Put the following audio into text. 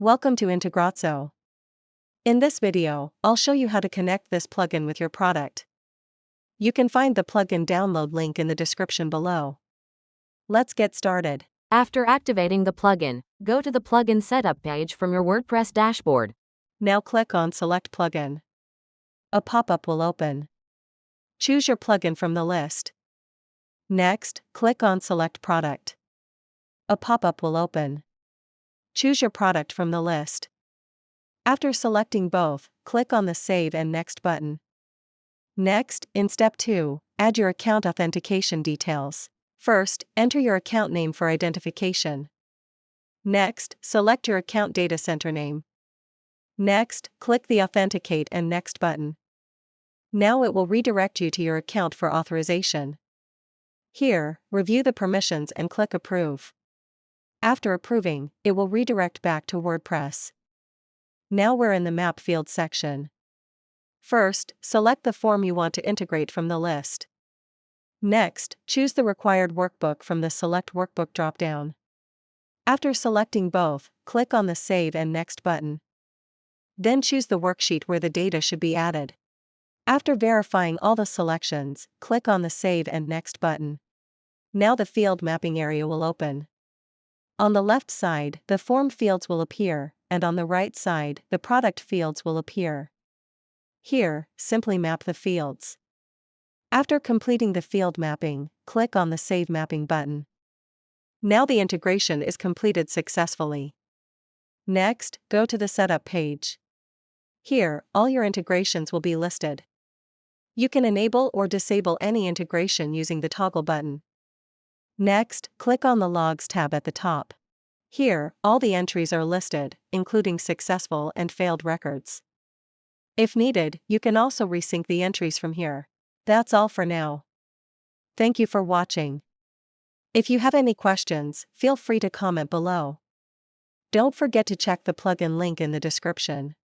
Welcome to Integrazo. In this video, I'll show you how to connect this plugin with your product. You can find the plugin download link in the description below. Let's get started. After activating the plugin, go to the plugin setup page from your WordPress dashboard. Now click on Select Plugin. A pop-up will open. Choose your plugin from the list. Next, click on Select Product. A pop-up will open. Choose your product from the list. After selecting both, click on the Save and Next button. Next, in Step 2, add your account authentication details. First, enter your account name for identification. Next, select your account data center name. Next, click the Authenticate and Next button. Now it will redirect you to your account for authorization. Here, review the permissions and click Approve. After approving, it will redirect back to WordPress. Now we're in the Map Field section. First, select the form you want to integrate from the list. Next, choose the required workbook from the Select Workbook dropdown. After selecting both, click on the Save and Next button. Then choose the worksheet where the data should be added. After verifying all the selections, click on the Save and Next button. Now the field mapping area will open. On the left side, the form fields will appear, and on the right side, the product fields will appear. Here, simply map the fields. After completing the field mapping, click on the Save Mapping button. Now the integration is completed successfully. Next, go to the Setup page. Here, all your integrations will be listed. You can enable or disable any integration using the toggle button. Next, click on the Logs tab at the top. Here, all the entries are listed, including successful and failed records. If needed, you can also resync the entries from here. That's all for now. Thank you for watching. If you have any questions, feel free to comment below. Don't forget to check the plugin link in the description.